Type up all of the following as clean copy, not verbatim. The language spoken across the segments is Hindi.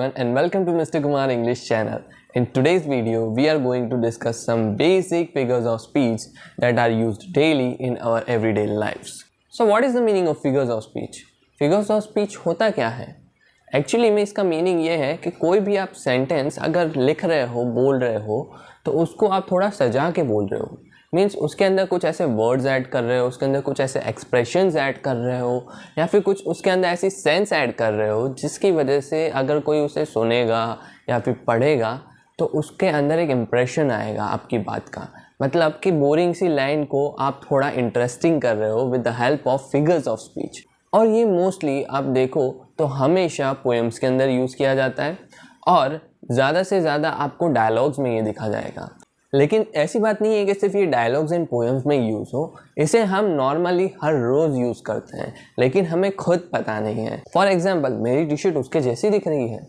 everyone and welcome to Mr. Kumar English channel. In today's video, we are going to discuss some basic figures of speech that are used daily in our everyday lives. So what is the meaning of figures of speech? Figures of speech होता क्या है? एक्चुअली में इसका मीनिंग ये है कि कोई भी आप सेंटेंस अगर लिख रहे हो, बोल रहे हो, तो उसको आप थोड़ा सजा के बोल रहे हो. मीन्स उसके अंदर कुछ ऐसे वर्ड्स ऐड कर रहे हो, उसके अंदर कुछ ऐसे एक्सप्रेशंस ऐड कर रहे हो, या फिर कुछ उसके अंदर ऐसी सेंस ऐड कर रहे हो जिसकी वजह से अगर कोई उसे सुनेगा या फिर पढ़ेगा तो उसके अंदर एक इम्प्रेशन आएगा आपकी बात का. मतलब कि बोरिंग सी लाइन को आप थोड़ा इंटरेस्टिंग कर रहे हो with the help of figures of speech. और ये मोस्टली आप देखो तो हमेशा पोएम्स के अंदर यूज़ किया जाता है और ज़्यादा से ज़्यादा आपको डायलॉग्स में ये दिखा जाएगा. लेकिन ऐसी बात नहीं है कि सिर्फ ये डायलॉग्स एंड पोएम्स में यूज़ हो. इसे हम नॉर्मली हर रोज़ यूज़ करते हैं लेकिन हमें खुद पता नहीं है. फॉर एग्जांपल, मेरी टी शर्ट उसके जैसी दिख रही है.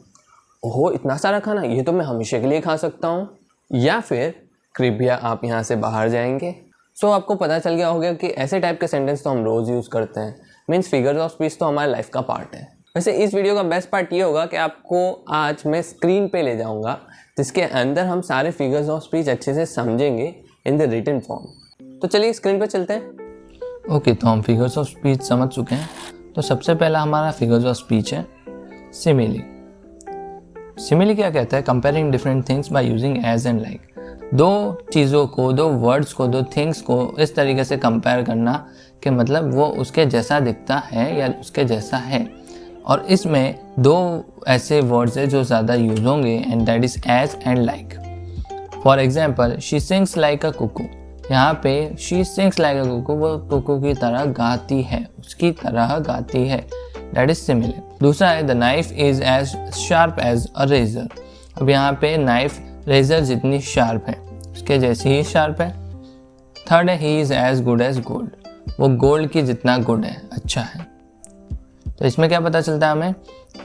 ओहो, इतना सारा खाना, ये तो मैं हमेशा के लिए खा सकता हूँ. या फिर कृपया आप यहाँ से बाहर जाएंगे. सो आपको पता चल गया होगा कि ऐसे टाइप के सेंटेंस तो हम रोज़ यूज़ करते हैं. मीन्स फिगर्स ऑफ स्पीच तो हमारी लाइफ का पार्ट है. वैसे इस वीडियो का बेस्ट पार्ट ये होगा कि आपको आज मैं स्क्रीन पे ले जाऊंगा जिसके अंदर हम सारे फिगर्स ऑफ स्पीच अच्छे से समझेंगे इन द रिटन फॉर्म. तो चलिए स्क्रीन पे चलते हैं. ओके, तो हम फिगर्स ऑफ स्पीच समझ चुके हैं. तो सबसे पहला हमारा फिगर्स ऑफ स्पीच है सिमिली. सिमिली क्या कहता है? Comparing different things by using as and like. दो चीज़ों को, दो वर्ड्स को, दो थिंग्स को इस तरीके से कंपेयर करना कि मतलब वो उसके जैसा दिखता है या उसके जैसा है. और इसमें दो ऐसे वर्ड्स हैं जो ज़्यादा यूज होंगे and that is as and like. For example, she sings like a cuckoo. यहाँ पे she sings like a cuckoo, वो कुकू की तरह गाती है, उसकी तरह गाती है. That is similar. दूसरा है the knife is as sharp as a razor. अब यहाँ पे नाइफ रेजर जितनी शार्प है, उसके जैसी ही शार्प है. थर्ड है he is as good as gold. वो गोल्ड की जितना गुड है, अच्छा है. तो इसमें क्या पता चलता है हमें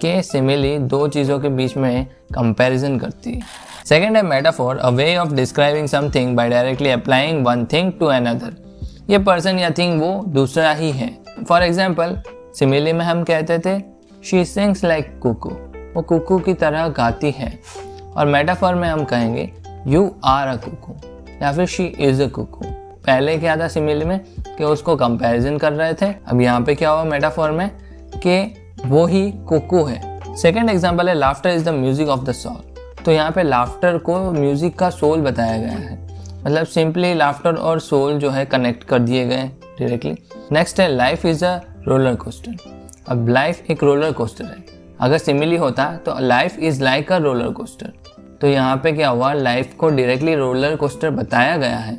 कि सिमिली दो चीज़ों के बीच में कंपैरिजन करती है. सेकेंड है metaphor, a way of describing something by directly applying one thing to another. ये पर्सन या थिंग वो दूसरा ही है. फॉर एग्जाम्पल, सिमिली में हम कहते थे शी सिंग्स लाइक कुकू, वो कुकू की तरह गाती है. और मेटाफोर में हम कहेंगे यू आर अ कुकू या फिर शी इज़ अ कुकू. पहले क्या था सिमिली में कि उसको कंपैरिजन कर रहे थे. अब यहाँ पे क्या हुआ मेटाफोर में कि वो ही कुकू है. सेकेंड एग्जाम्पल है laughter is the music of the soul. तो यहाँ पे लाफ्टर को म्यूजिक का सोल बताया गया है. मतलब सिंपली लाफ्टर और सोल जो है कनेक्ट कर दिए गए डायरेक्टली. नेक्स्ट है life is a roller coaster. अब लाइफ एक रोलर कोस्टर है. अगर सिमिली होता तो life is like a roller coaster. तो यहाँ पे क्या हुआ, लाइफ को डायरेक्टली रोलर कोस्टर बताया गया है.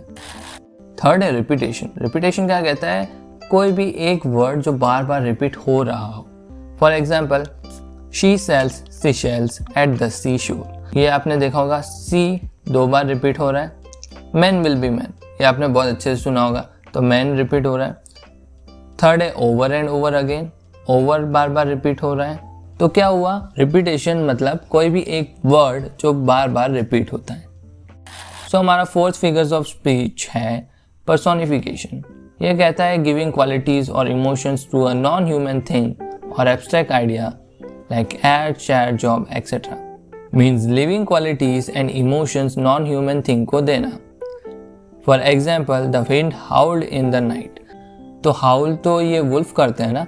थर्ड है रिपीटेशन. रिपीटेशन क्या कहता है? कोई भी एक वर्ड जो बार बार रिपीट हो रहा हो. For example, she sells seashells at the sea shore. ये आपने देखा होगा, सी दो बार रिपीट हो रहा है. मैन विल बी मैन, ये आपने बहुत अच्छे से सुना होगा, तो मैन रिपीट हो रहा है. थर्ड है over and over again. Over बार बार रिपीट हो रहा है. तो क्या हुआ, रिपीटेशन मतलब कोई भी एक वर्ड जो बार बार रिपीट होता है. सो हमारा फोर्थ फिगर्स ऑफ स्पीच है पर्सोनिफिकेशन. ये कहता है गिविंग क्वालिटीज और emotions to a non human thing और abstract idea like aid, share, job etcetera. Means living qualities and emotions non human thing को देना. For example, the wind howled in the night. तो हाउल तो ये वुल्फ करते हैं ना,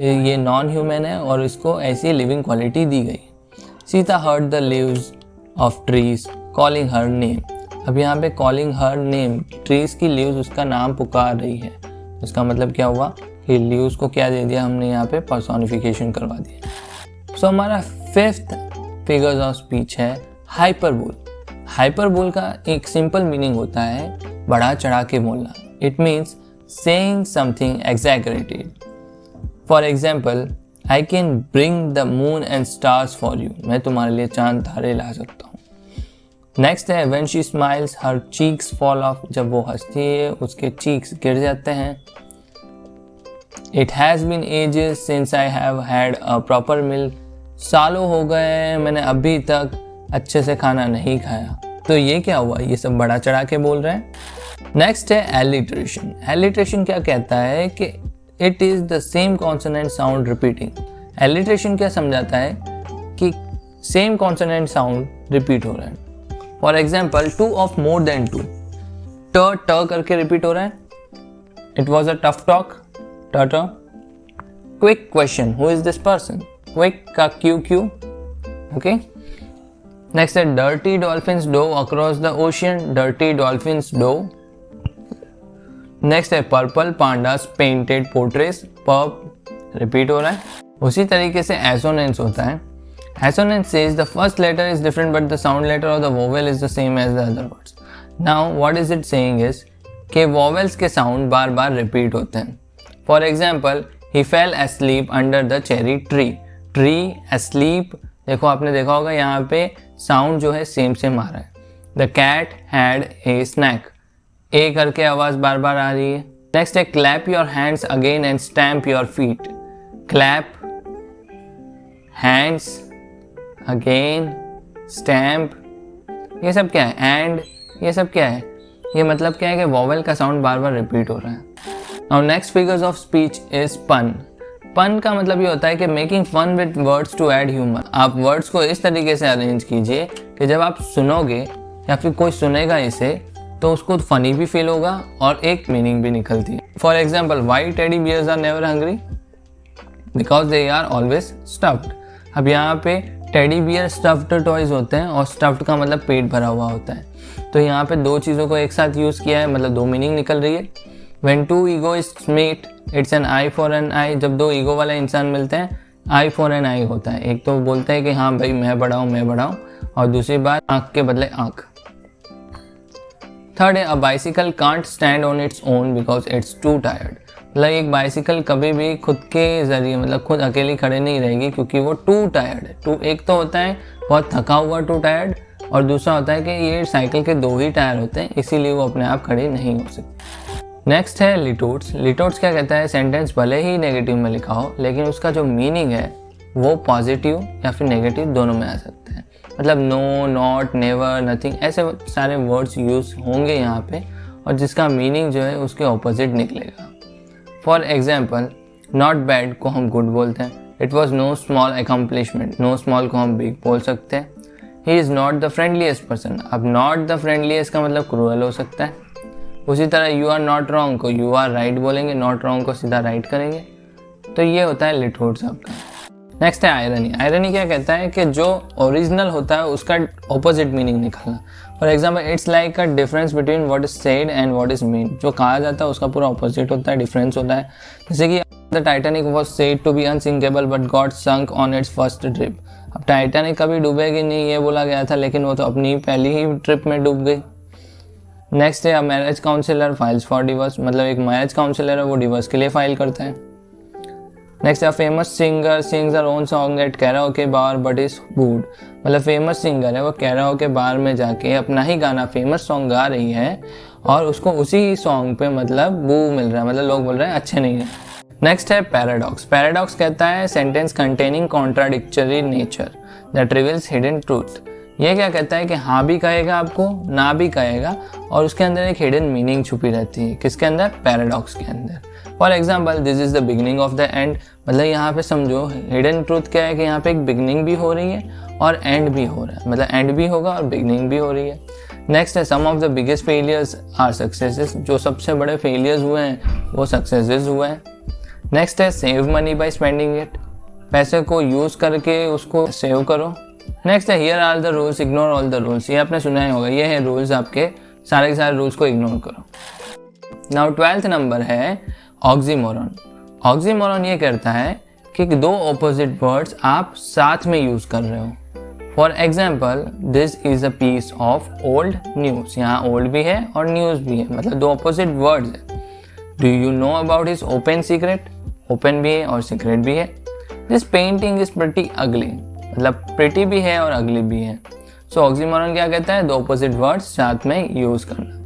ये नॉन ह्यूमन है और इसको ऐसी लिविंग क्वालिटी दी गई. Sita heard the leaves of trees calling her name. अब यहाँ पे कॉलिंग हर नेम, ट्रीज की लीव्स उसका नाम पुकार रही है. इसका मतलब क्या हुआ कि लीव्स को क्या दे दिया हमने, यहाँ पे पर्सोनिफिकेशन करवा दिया. सो हमारा फिफ्थ फिगर्स ऑफ स्पीच है हाइपरबोल. हाइपरबोल का एक सिंपल मीनिंग होता है बढ़ा चढ़ा के बोलना. It means saying something exaggerated. For example, I can bring the moon and stars for you. मैं तुम्हारे लिए चांद तारे ला सकता हूँ. नेक्स्ट है when she smiles her cheeks fall off. जब वो हंसती है उसके चीक्स गिर जाते हैं. It has been ages since I have had a proper meal. सालों हो गए मैंने अभी तक अच्छे से खाना नहीं खाया. तो ये क्या हुआ, ये सब बड़ा चढ़ा के बोल रहे हैं. नेक्स्ट है एलिट्रेशन. एलिट्रेशन क्या कहता है कि it is the same consonant sound repeating. Alliteration क्या समझाता है कि सेम कॉन्सोनेंट साउंड रिपीट हो रहा है। For example 2 of more than 2, T करके रिपीट हो रहा है। It was a tough talk, T. Quick question, who is this person, quick का क्यू क्यू, ओके। नेक्स्ट है dirty dolphins do across the ocean, dirty dolphins do. Next है purple pandas painted portraits, purp repeat हो रहा है। उसी तरीके से एसोनेंस होता है। Assonance says the first letter is different but the sound letter और the vowel is the same as the other words. Now what is it saying is कि वोवेल्स के साउंड बार बार रिपीट होते हैं। For example he fell asleep under the cherry tree, tree asleep, देखो आपने देखा होगा यहाँ पे साउंड जो है सेम सेम आ रहा है। The cat had a snack, a करके आवाज बार बार आ रही है। नेक्स्ट है clap your hands again and stamp your feet, clap hands again stamp, ये सब क्या है, एंड ये सब क्या है, ये मतलब क्या है कि वॉवेल का साउंड बार बार रिपीट हो रहा है। Now next figures of speech is pun. Pun का मतलब ये होता है कि making fun with words to add humour. आप वर्ड्स को इस तरीके से अरेंज कीजिए कि जब आप सुनोगे या फिर कोई सुनेगा इसे तो उसको फनी भी फील होगा और एक मीनिंग भी निकलती है। For example why teddy bears are never hungry, because they are always stuffed. अब यहाँ पे टेडी बियर स्टफ्ड टॉयज होते हैं और स्टफ्ड का मतलब पेट भरा हुआ होता है। तो यहाँ पे दो चीज़ों को एक साथ यूज़ किया है, मतलब दो मीनिंग निकल रही है। When two egoists meet, it's an eye for an eye। जब दो ईगो वाले इंसान मिलते हैं, आई फॉर एन आई होता है। एक तो बोलते हैं कि हाँ भाई मैं बड़ा हूँ, और दूसरी बात आँख के बदले आँख। थर्ड है a bicycle can't stand on its own because it's to tired. मतलब एक बाइसिकल कभी भी खुद के ज़रिए, मतलब खुद अकेली खड़े नहीं रहेगी क्योंकि वो टू टायर्ड है। टू एक तो होता है बहुत थका हुआ टू टायर्ड, और दूसरा होता है कि ये साइकिल के दो ही टायर होते हैं, इसीलिए वो अपने आप खड़े नहीं हो सकते। नेक्स्ट है लिटोट्स। लिटोट्स क्या कहता है, सेंटेंस भले ही नेगेटिव में लिखा हो लेकिन उसका जो मीनिंग है वो पॉजिटिव या फिर नेगेटिव दोनों में आ सकता है। मतलब नो, नॉट, नेवर, नथिंग, ऐसे सारे वर्ड्स यूज़ होंगे यहाँ पे और जिसका मीनिंग जो है उसके ऑपोजिट निकलेगा। फॉर एग्जाम्पल नॉट बैड को हम गुड बोलते हैं। It was know small accomplishment, know small को हम बिग बोल सकते हैं। He is not the फ्रेंडलीस्ट person, अब नॉट द फ्रेंडलीस्ट का मतलब क्रूअल हो सकता है। उसी तरह यू आर नॉट रॉन्ग को यू आर राइट बोलेंगे, नॉट रॉन्ग को सीधा राइट करेंगे। तो ये होता है लिटोट्स आपका। नेक्स्ट है आयरनी। आयरनी क्या कहता है कि जो ओरिजिनल होता है उसका ऑपोजिट मीनिंग निकालना। For example it's like a difference between what is said and what is mean. जो कहा जाता है उसका पूरा ऑपोजिट होता है, डिफरेंस होता है। जैसे कि the Titanic was said to be unsinkable but got sunk on its first trip. अब टाइटैनिक कभी डूबेगी नहीं ये बोला गया था, लेकिन वो तो अपनी पहली ही ट्रिप में डूब गई। नेक्स्ट है a marriage counsellor files for divorce. मतलब एक मैरिज काउंसिलर है वो डिवोर्स के लिए फाइल करता है। नेक्स्ट है famous singer sings her own song at karaoke bar but is booed. मतलब फेमस सिंगर है वो कैराओके बार में जाके अपना ही गाना फेमस सॉन्ग गा रही है और उसको उसी सॉन्ग पे मतलब बू मिल रहा है, मतलब लोग बोल रहे हैं अच्छे नहीं है। नेक्स्ट है पैराडॉक्स। पैराडॉक्स कहता है sentence containing contradictory nature that reveals hidden truth. ये क्या कहता है कि हाँ भी कहेगा आपको, ना भी कहेगा, और उसके अंदर एक हिडन मीनिंग छुपी रहती है। किसके अंदर? पैराडॉक्स के अंदर। For example this is the beginning of the end. मतलब यहाँ पे समझो हिडन ट्रूथ क्या है कि यहाँ पे एक बिगिनिंग भी हो रही है और एंड भी हो रहा है, मतलब एंड भी होगा और बिगिनिंग भी हो रही है। नेक्स्ट है some of the biggest failures are successes. जो सबसे बड़े फेलियर्स हुए हैं वो सक्सेसेस हुए हैं। नेक्स्ट है save money by spending it. पैसे को यूज़ करके उसको सेव करो। नेक्स्ट है here are the rules ignore all the rules. ये आपने सुना ही होगा, ये है रूल्स, आपके सारे के सारे रूल्स को इग्नोर करो। नाउ 12th नंबर है ऑक्सीमोरॉन। ऑक्सीमोरॉन ये कहता है कि दो ऑपोजिट वर्ड्स आप साथ में यूज़ कर रहे हो। For example this is a piece of old news. यहाँ ओल्ड भी है और न्यूज़ भी है, मतलब दो ऑपोजिट वर्ड्स है। Do you know about his open secret. Open भी है और सीक्रेट भी है। दिस पेंटिंग इज प्रिटी अगली। मतलब प्रिटी भी है और अगली भी है। सो ऑक्सीमोरॉन क्या कहता है, दो ऑपोजिट वर्ड्स साथ में यूज़ करना।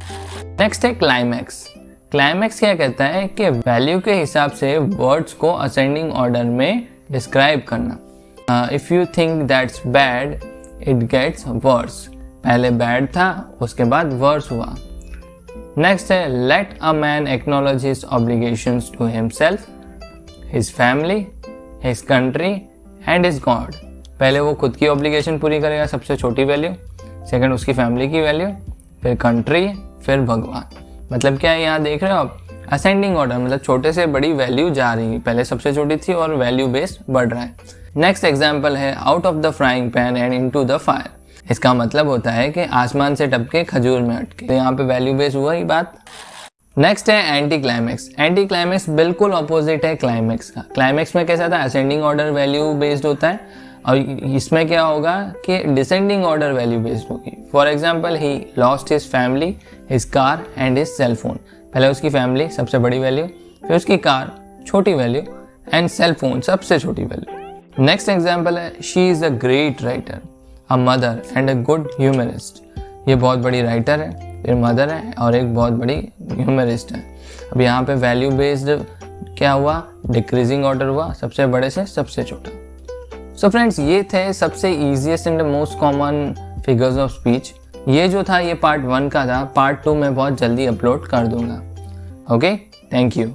नेक्स्ट है क्लाइमैक्स। क्लाइमैक्स क्या कहता है कि वैल्यू के हिसाब से वर्ड्स को असेंडिंग ऑर्डर में डिस्क्राइब करना। If you think that's bad it gets worse. पहले बैड था उसके बाद वर्स हुआ। नेक्स्ट है let a man acknowledge his obligations to himself, his family, his country and his God. पहले वो खुद की ऑब्लिगेशन पूरी करेगा, सबसे छोटी वैल्यू, सेकंड उसकी फैमिली की वैल्यू, फिर कंट्री, फिर भगवान। मतलब क्या है, यहाँ देख रहे हो आप असेंडिंग ऑर्डर, मतलब छोटे से बड़ी वैल्यू जा रही है, पहले सबसे छोटी थी और वैल्यू बेस बढ़ रहा है। नेक्स्ट एग्जाम्पल है out of the frying pan and into the fire. इसका मतलब होता है कि आसमान से टपके खजूर में अटके, तो यहाँ पे वैल्यू बेस हुआ ही बात। नेक्स्ट है एंटी क्लाइमेक्स। एंटी क्लाइमेक्स बिल्कुल ऑपोजिट है क्लाइमेक्स का। क्लाइमेक्स में कैसा था, असेंडिंग ऑर्डर वैल्यू बेस्ड होता है, और इसमें क्या होगा कि डिसेंडिंग ऑर्डर वैल्यू बेस्ड होगी। For example, he lost his family, his car and his cell phone. पहले उसकी फैमिली सबसे बड़ी वैल्यू, फिर उसकी कार छोटी वैल्यू, एंड सेल फोन सबसे छोटी वैल्यू। नेक्स्ट एग्जाम्पल है she is a great writer, a mother and a good humourist. ये बहुत बड़ी राइटर है, फिर मदर है और एक बहुत बड़ी ह्यूमरिस्ट है। अब यहाँ पे वैल्यू बेस्ड क्या हुआ, डिक्रीजिंग ऑर्डर हुआ, सबसे बड़े से सबसे छोटा। सो फ्रेंड्स, ये थे सबसे easiest and most common figures of speech. ये जो था ये पार्ट 1 का था, पार्ट 2 मैं बहुत जल्दी अपलोड कर दूंगा। Okay, thank you.